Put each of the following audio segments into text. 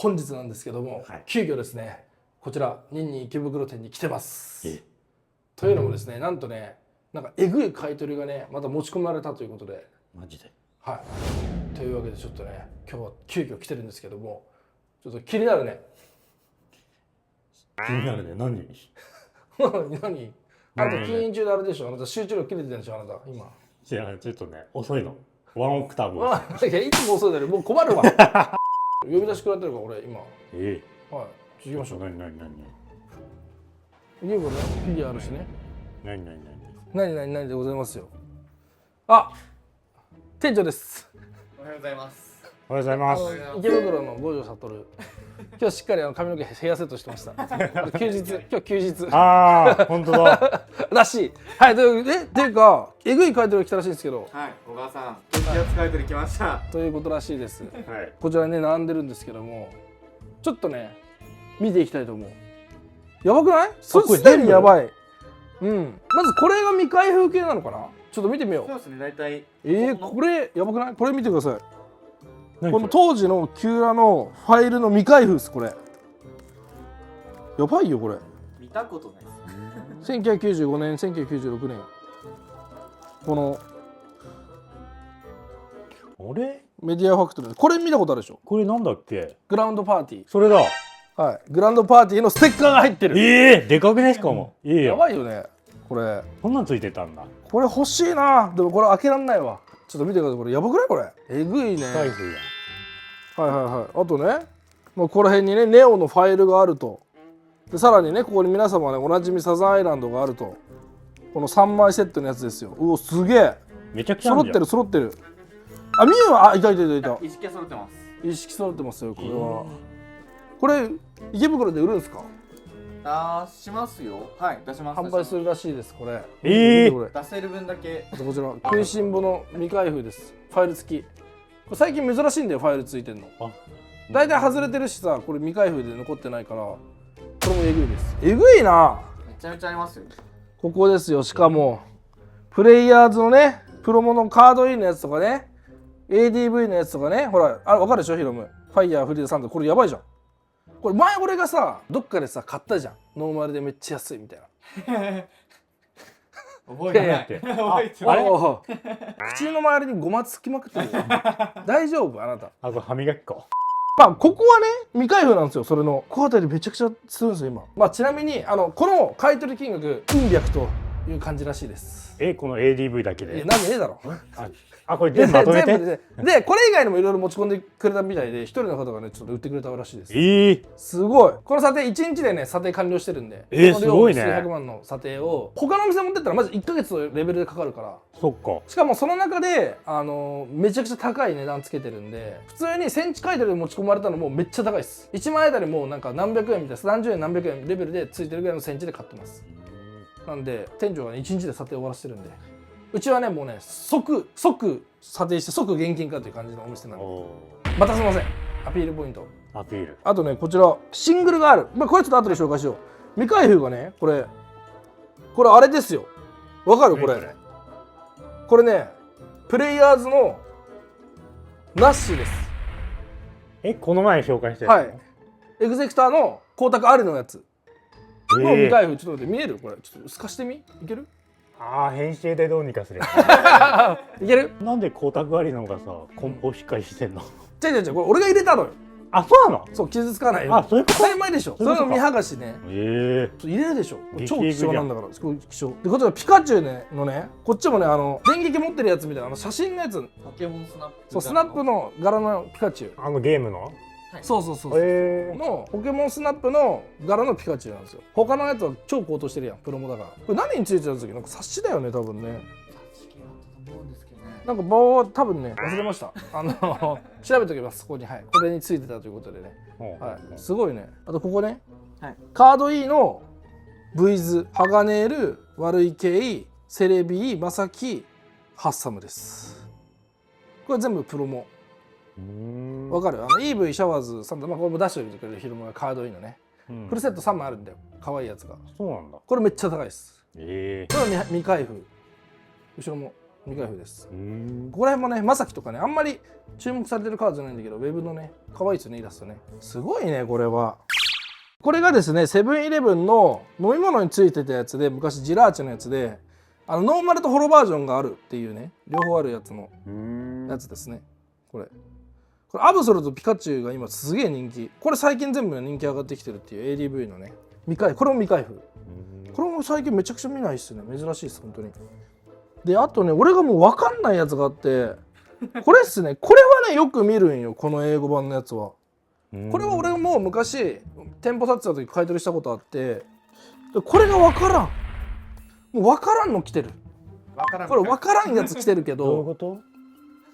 本日なんですけども、はい、急遽ですねこちらニンニン池袋店に来てます。というのもですね、なんとね、なんかえぐい買い取りがねまた持ち込まれたということで。マジで。はい。というわけでちょっとね今日は急遽来てるんですけども、ちょっと気になるね。気になるね。何？何？あなた禁煙中であれでしょ。あなた集中力切れてるんでしょ。あなた今。いやちょっとね遅いの。ワンオクターブ。いやいつも遅いだよ。もう困るわ。呼び出しくらってるから俺今。はい。行きましょう。何？家もねフィギュアあるしね。何でございますよ。あ、店長です。おはようございます。おはようございます。池袋の五条悟。今日しっかり髪の毛ヘアセットしてました。今日休日。ああ、本当だ。らしい。はい、というか、えぐい買い取りが来たらしいんですけど。はい、小川さん、激アツ買い取り来ました。ということらしいです。はい。こちらね、並んでるんですけども、ちょっとね、見ていきたいと思う。やばくない？すでにやばい。うん。まずこれが未開封系なのかな？ちょっと見てみよう。そうですね、大体。これやばくない？これ見てください。この当時のキューラのファイルの未開封です。これやばいよこれ。見たことないです。1995年1996年このあれメディアファクトリー、これ見たことあるでしょ。これなんだっけ？グラウンドパーティー。それだ。はい、グラウンドパーティーのステッカーが入ってる。でかくねしかも。いいよ。やばいよねこれ。こんなんついてたんだ。これ欲しいな。でもこれ開けらんないわ。ちょっと見てください。これやばくない？これえぐいね。開封や。あとね、もうこの辺にねネオのファイルがあると。でさらにねここに皆様ねおなじみサザンアイランドがあると。この3枚セットのやつですよ。うおすげえ。めちゃくちゃあるじゃん。揃ってる。あ、ミュウは、いた。意識は揃ってます。意識揃ってますよこれは。これ池袋で売るんですか？しますよ。はい、出します。販売するらしいですこれ。出せる分だけ。あとこちら食いしん坊の未開封です。ファイル付き。これ最近珍しいんだよファイル付いてんの。大体外れてるしさ、これ未開封で残ってないから、これもえぐいです。えぐいな。めちゃめちゃありますよ。ここですよ。しかもプレイヤーズのねプロモのカードインのやつとかね、 ADV のやつとかね、ほらあれ分かるでしょヒロム。ファイヤーフリーザサンド、これやばいじゃん。これ前俺がさどっかでさ買ったじゃん、ノーマルでめっちゃ安いみたいな。覚えてない。覚えてない。口の周りにゴマつきまくってるよ。大丈夫あなた。あと歯磨き粉。まあここはね未開封なんですよ。それのここあたりめちゃくちゃするんですよ今。まあちなみにこの買い取り金額うん百という感じらしいです。この ADV だけで。なんでねえだろ。これ全部まとめて。でこれ以外にもいろいろ持ち込んでくれたみたいで、一人の方がねちょっと売ってくれたらしいです。すごい。この査定1日でね査定完了してるんで、すごいね。数百万の査定を他のお店持ってったらマジ1ヶ月のレベルでかかるから。そっか。しかもその中でめちゃくちゃ高い値段つけてるんで、普通にセンチ買い取りで持ち込まれたのもめっちゃ高いです。1万円あたりもうなんか何百円みたいな、何十円何百円レベルでついてるぐらいのセンチで買ってます。なんで店長がね1日で査定終わらせてるんで、うちはねもうね即査定して即現金化という感じのお店なんで。またすいません。アピールポイント。あとねこちらシングルがある。これちょっと後で紹介しよう。未開封がねこれあれですよ。わかるこれ。これねプレイヤーズのナッシーです。この前紹介したやつ。はい。エグゼクターの光沢ありのやつ。もう未開封。ちょっと待って、見える？これちょっと透かしてみ。いける？編集でどうにかする。いける？なんで光沢ありのがさ梱包しっかりしてんの？違うこれ俺が入れたのよ。そうなの？そう、傷つかないよ。そういうこと？当たり前でしょ。それの見剥がしね。入れるでしょ。超希少なんだから。超希少。でこっちはピカチュウねのね、こっちもね電撃持ってるやつみたいな写真のやつ。ポケモンスナップ。そう、スナップの柄のピカチュウ。ゲームの？そうのポケモンスナップの柄のピカチュウなんですよ。他のやつは超高騰してるやん、プロモだから。これ何についてたんですか？なんか冊子だよね多分ね。なんか棒多分ね忘れました。調べておきます。ここに、はい、これについてたということでね。はい、すごいね。あとここね、カード E の V ズ、ハガネール、悪い系、セレビー、マサキ、ハッサムです。これ全部プロモ。わかる？EV シャワーズ3台、これも出しておいてくれるヒロムがカードいいのね。フルセット3枚あるんだよ。可愛いやつが。そうなんだ。これめっちゃ高いです。これは未開封。後ろも未開封です。うん。ここら辺もね、まさきとかね、あんまり注目されてるカードじゃないんだけど、ウェブのね、可愛いですよね、イラストね。すごいね、これは。これがですね、セブンイレブンの飲み物についてたやつで、昔ジラーチェのやつで、ノーマルとホロバージョンがあるっていうね、両方あるやつのやつですね。これアブソルとピカチュウが今すげえ人気。これ最近全部人気上がってきてるっていう ADV のね、これも未開封。これも最近めちゃくちゃ見ないっすね。珍しいです、本当に。で、あとね、俺がもう分かんないやつがあって、これっすね、これはね、よく見るんよ、この英語版のやつは。これは俺も昔、店舗立ってた時買い取りしたことあって、これが分からん。もう分からんの来てる。これ分からんやつ来てるけどういうど、こと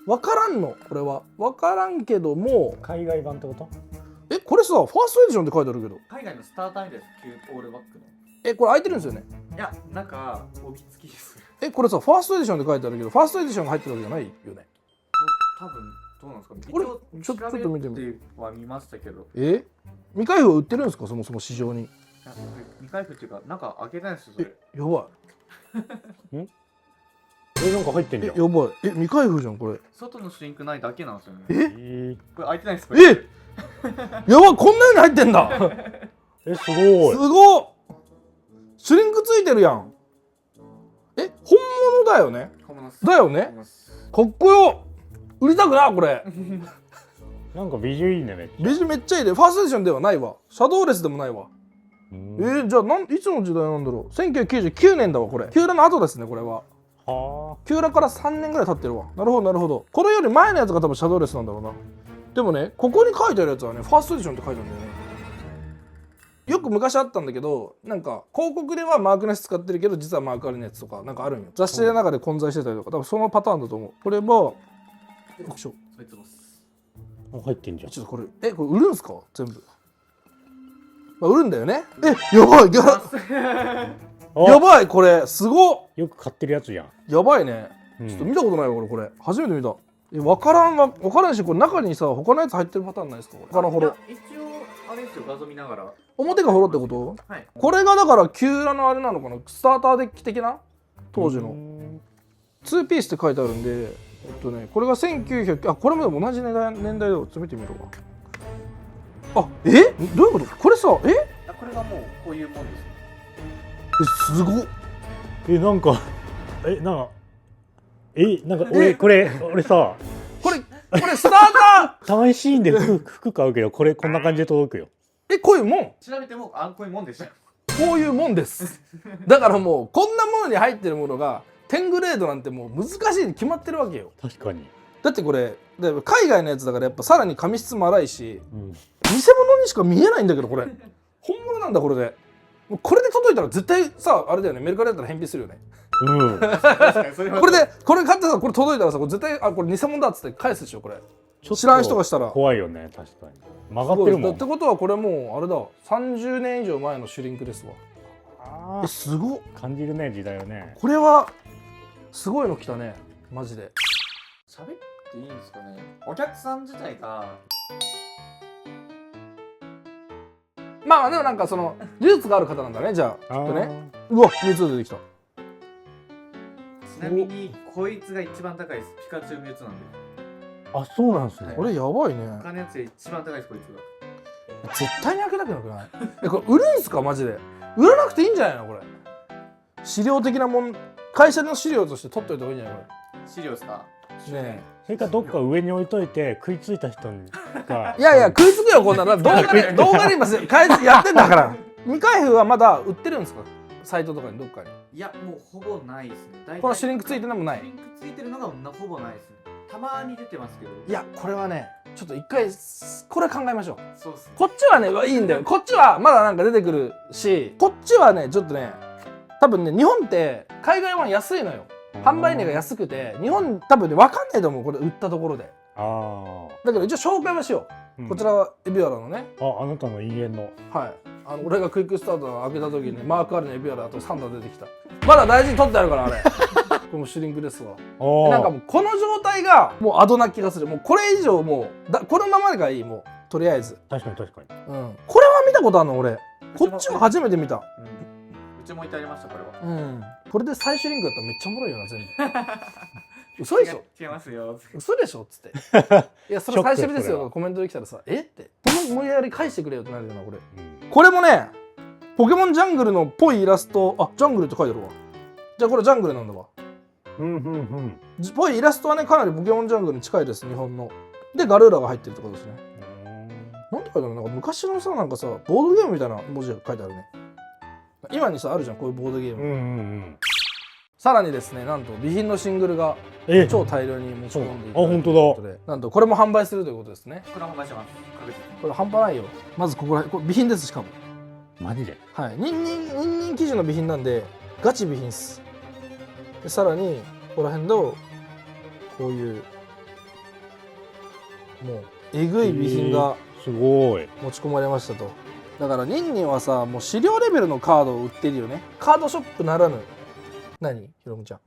分からんの、これは。分からんけども、海外版ってことこれさ、ファーストエディションって書いてあるけど、海外のスターターみたいです、オールバックの。これ開いてるんですよね。いや、なんか、帯付きです。これさ、ファーストエディションって書いてあるけど、ファーストエディションが入ってるわけじゃないよね。多分どうなんですかね。これ一応ちょっと見てみる。調べては見ましたけど。未開封は売ってるんですか、そもそも市場に。いや未開封っていうか、なんか開けないんですよ、それ。やばなんか入ってんい。じゃん。やばい。未開封じゃん、これ。外のシュリンクないだけなんですよね。これ開いてないですか？やばい、こんなように入ってんだ。すごい。すごっ。シュリンクついてるやん。本物だよね。だよね。かっこよ。売りたくな、これ。なんかビジュいいね、めっちゃ。ビジュめっちゃいいで。ファーストエディションではないわ。シャドーレスでもないわ。じゃあいつの時代なんだろう。1999年だわ、これ。キューラの後ですね、これは。キューラから3年ぐらい経ってるわ。なるほどなるほど。これより前のやつが多分シャドーレスなんだろうな。でもね、ここに書いてあるやつはね、ファーストエディションって書いてあるんだよね。よく昔あったんだけど、なんか広告ではマークなし使ってるけど、実はマークありのやつとかなんかあるんよ。雑誌の中で混在してたりとか、多分そのパターンだと思う。これはよいしょ。入ってんじゃん。ちょっとこれこれ売るんすか全部。売るんだよね。やばいやばい、これすごっ。よく買ってるやつじゃん。やばいね。ちょっと見たことないわ、これ初めて見た。分からんし、これ中にさ他のやつ入ってるパターンないですか？これ他のホロ。一応あれですよ、画像見ながら。表がホロってこと？はい。これがだからキューラのあれなのかな、スターターデッキ的な当時の2ピースって書いてあるんで、これが1900、これも同じ年代だよ。ちょっと見てみろ。どういうこと？これさ、これがもうこういうもんです。すごっ。なんか俺さ、これスタータたまにシーンで服買うけど、こんな感じで届くよ。こういうもん。調べてもこういうもんでした。こういうもんです。だからもうこんなものに入ってるものが10グレードなんてもう難しいに決まってるわけよ。確かに。だってこれ海外のやつだからやっぱさらに紙質も粗いし、偽物にしか見えないんだけど、これ本物なんだ。これで届いたら絶対さ、あれだよね、メルカリだったら返品するよね。これ買ってさ、これ届いたらさ、これ絶対これ偽物だっつって返すでしょ。これ知らん人がしたら怖いよね。確かに曲がってるもん。ってことはこれもうあれだ、30年以上前のシュリンクですわ。すごっ。感じるね、時代をね。これはすごいの来たね、マジで。喋っていいんですかね。お客さん自体がまあでもなんかその技術がある方なんだね、じゃあきっとね。うわ、ミュウツー出てきた。ちなみにこいつが一番高いです。ピカチュウミュウツーなんで。そうなんですね。これやばいね。他のやつで一番高いです、こいつが。絶対に開けたくなくない？これ売るんすかマジで。売らなくていいんじゃないのこれ。資料的なもん、会社の資料として取っといた方がいいんじゃないこ資料ですか？れ。ねそれかどっか上に置いといて食いついた人がいや食いつくよこんなの。動画で今やってんだから。未開封はまだ売ってるんですか？サイトとかにどっかに。いや、もうほぼないですね。このシュリンクついてるのもない。シュリンクついてるのがほぼないですね。たまに出てますけど。いや、これはね、ちょっと一回これ考えましょう。そうっすね。こっちはねいいんだよ。こっちはまだなんか出てくるし、こっちはねちょっとね、多分ね日本って海外は安いのよ。販売値が安くて、日本多分ね分かんないと思う、これ売ったところで。だけど一応紹介はしよう。こちらはエビアラのね。あなたの家の。はい。俺がクイックスタートを開けた時にマークあるのエビアラとサンダー出てきた。まだ大事に取ってあるからあれ。これもシュリンクですわ。なんかもうこの状態がもうアドな気がする。もうこれ以上もうこのままがいい、もうとりあえず。確かに。これは見たことあるの俺。こっちは初めて見た。ちも置いてありましたこれは。うんこれで最終リンクだったらめっちゃおもろいよな全部嘘でしょ違いますよ。嘘でしょっつっていやそれ最終日ですよコメントできたらさえってこの無理やり返してくれよってなるよなこれこれもねポケモンジャングルのっぽいイラストあジャングルって書いてあるわじゃあこれジャングルなんだわぽいイラストはねかなりポケモンジャングルに近いです日本のでガルーラが入ってるってことですねなんて書いてあるのなんか昔のさなんかさボードゲームみたいな文字が書いてあるね今にさあるじゃんこういうボードゲームさらにですねなんと備品のシングルが超大量に持ち込んでいただいて本当だなんとこれも販売するということですねこれ販売します。確実に。これ半端ないよまずここらこれ備品ですしかもマジではいニンニン生地の備品なんでガチ備品っすでさらにここら辺のこういうもうえぐい備品がすごい持ち込まれましたとだからニンニンはさもう資料レベルのカードを売ってるよねカードショップならぬ何ひろむちゃん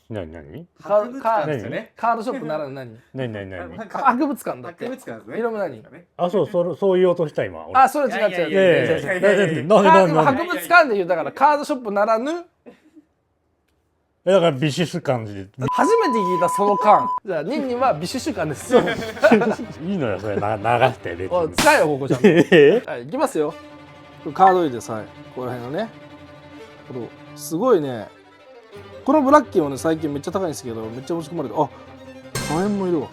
何博物館ですよね。カードショップならぬ何何博物館だって博物館ですね。ひろむ何あそう言おうとした今俺あそれ違う違ういやいやいや違う違う違ういやいやいやなんで博物館で言うだからカードショップならぬだからビシス感じで初めて聞いたその間じゃあニンニンはビシュシュ館ですよいいのよそれ流して別おいに使えよここちゃんとはい行きますよカードいいですはいここら辺のねこれすごいねこのブラッキーもね最近めっちゃ高いんですけどめっちゃ持ち込まれてあ火炎もいるわ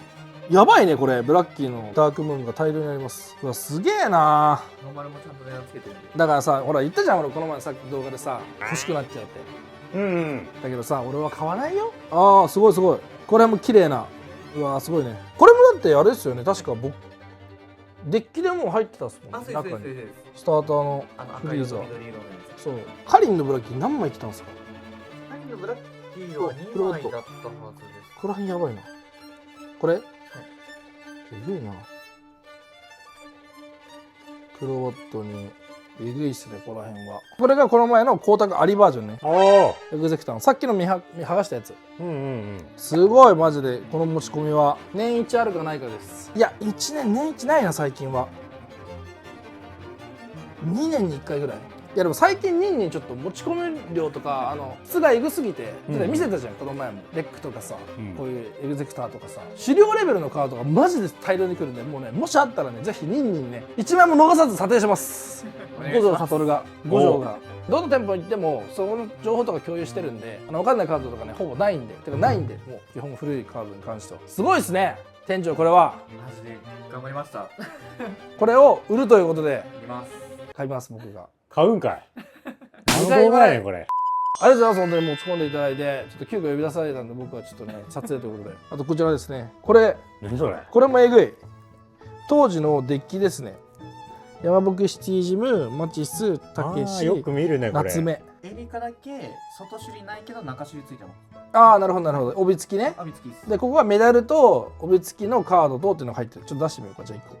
やばいねこれブラッキーのダークムーンが大量にありますうわすげえなノーマルもちゃんと値段つけてるんで。だからさほら言ったじゃん俺この前さっき動画でさ欲しくなっちゃうってだけどさ俺は買わないよあーすごいすごいこれも綺麗なうわーすごいねこれもだってあれですよね確か僕デッキでもう入ってたっすもんね中にスターターのフリーザー緑色のやつ。そうカリンのブラッキー何枚来たんですか何のブラッキーは2枚だったはずです。ここら辺やばいなこれえぐいなクロワットにえぐいっすねここら辺はこれがこの前の光沢ありバージョンねエグゼクターのさっきの見剥がしたやつすごいマジでこの持ち込みは年一あるかないかですいや年一ないな最近は2年に1回ぐらいいやでも最近ニンニンちょっと持ち込み量とか質がエグすぎて見せたじゃんこの前もレックとかさこういうエグゼクターとかさ資料レベルのカードがマジで大量に来るんでもうねもしあったらねぜひニンニンね1枚も逃さず査定します五条悟が五条がどの店舗に行ってもその情報とか共有してるんで分かんないカードとかねほぼないんでてかないんでもう基本古いカードに関してはすごいですね店長これはマジで頑張りました。これを売るということでいきます。買います僕が買うんかい二回動画やねんこれありがとうございます本当に持ち込んでいただいてちょっと急遽呼び出されたんで僕はちょっとね撮影ということであとこちらですねこれもえぐい当時のデッキですね山吹シティジムマチスたけしよく見るねこれ夏目エリカだけ外処理ないけど中処理ついてます。ああなるほどなるほど帯付きね帯付きです。でここはメダルと帯付きのカードとっていうのが入ってるちょっと出してみようかじゃあ1個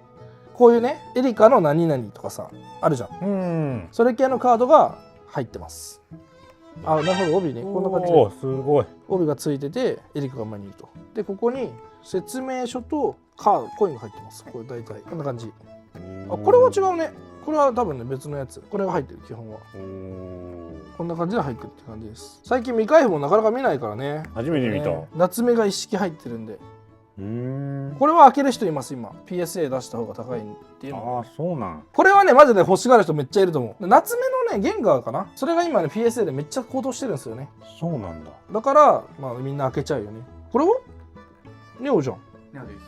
こういうねエリカの何々とかさあるじゃんそれ系のカードが入ってますあなるほど帯ねこんな感じですごい帯がついててエリカが前にいるとでここに説明書とカードコインが入ってますこれ大体こんな感じあこれは違うねこれは多分ね別のやつこれが入ってる基本はこんな感じで入ってるって感じです最近未開封もなかなか見ないからね初めて見た夏目が一式入ってるんでこれは開ける人います今 PSA 出した方が高いっていうのそうなんこれはねマジで欲しがる人めっちゃいると思う夏目のねゲンガーかなそれが今ね PSA でめっちゃ高騰してるんですよねそうなんだだからまあみんな開けちゃうよねこれはネオじゃんネオです。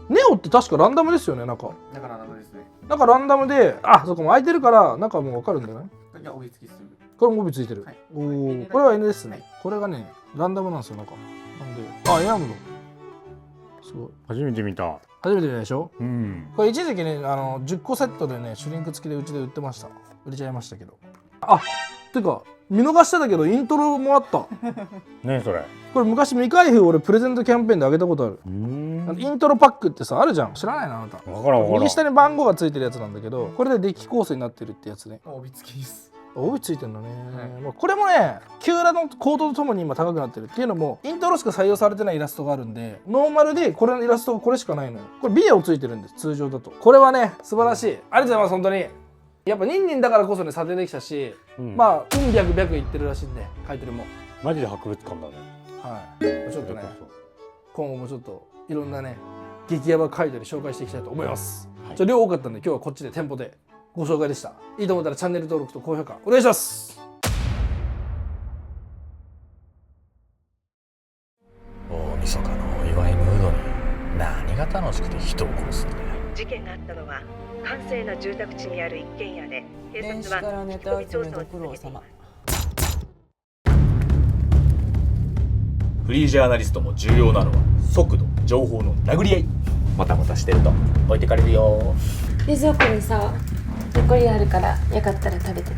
ネオって確かランダムですよね中だからダメですね。ランダムでそこも開いてるから中も分かるんじゃないいや帯付きする。これも帯ついてる、はいおおこれは N ですね、これがねランダムなんですよ中なんでエアムのすごい初めて見た初めて見たでしょうんこれ一時期ね10個セットでねシュリンク付きでうちで売ってました売れちゃいましたけどてか見逃してたけどイントロもあったねそれこれ昔未開封俺プレゼントキャンペーンであげたことあるイントロパックってさあるじゃん知らないなあなた分からん右下に番号がついてるやつなんだけどこれでデッキ構成になってるってやつね帯付きです。帯ついてんだね、はいまあこれもねキューラのコードとともに今高くなってるっていうのもイントロしか採用されてないイラストがあるんでノーマルでこれのイラストがこれしかないのよこれビデオついてるんです通常だとこれはね素晴らしいありがとうございます本当にやっぱニンニンだからこそね査定できたし、まあうん百百いってるらしいんで買い取りもマジで博物館だね。はいちょっとね今後もちょっといろんなね激ヤバ買い取り紹介していきたいと思います、量多かったんで今日はこっちで店舗でご紹介でした。いいと思ったらチャンネル登録と高評価お願いします。大晦日のお祝いムードに何が楽しくて人を殺すんだよ。事件があったのは閑静な住宅地にある一軒家で、警電子察はからネタ集めご苦労様。フリージャーナリストも重要なのは速度、情報の殴り合い。もたもたしてると置いてかれるよ。冷蔵庫にさ残りあるからよかったら食べてね。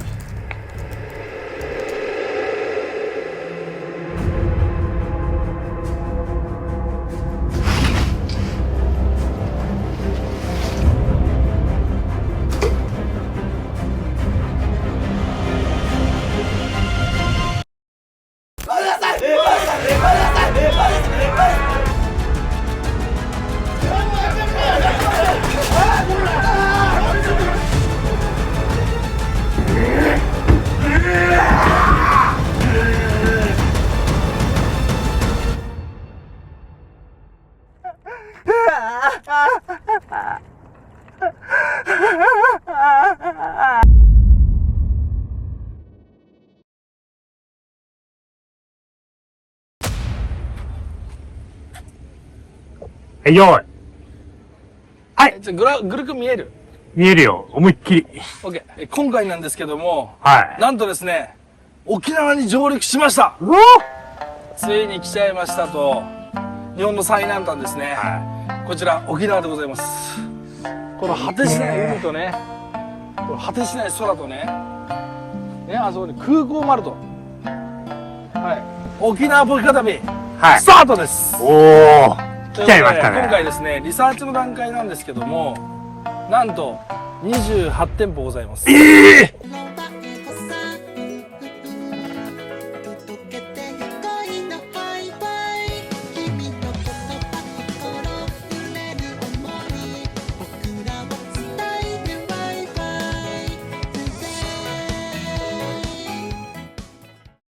はい、よい。グルク見える？見えるよ。思いっきり。OK。今回なんですけども、はい。なんとですね沖縄に上陸しました。ついに来ちゃいましたと。日本の最南端ですね、こちら沖縄でございます。この果てしない海とね、この果てしない空とね、あそこに空港もあると。はい、沖縄ポケカ旅、スタートです。おお。来ちゃいましたね。今回ですねリサーチの段階なんですけども、なんと28店舗ございます。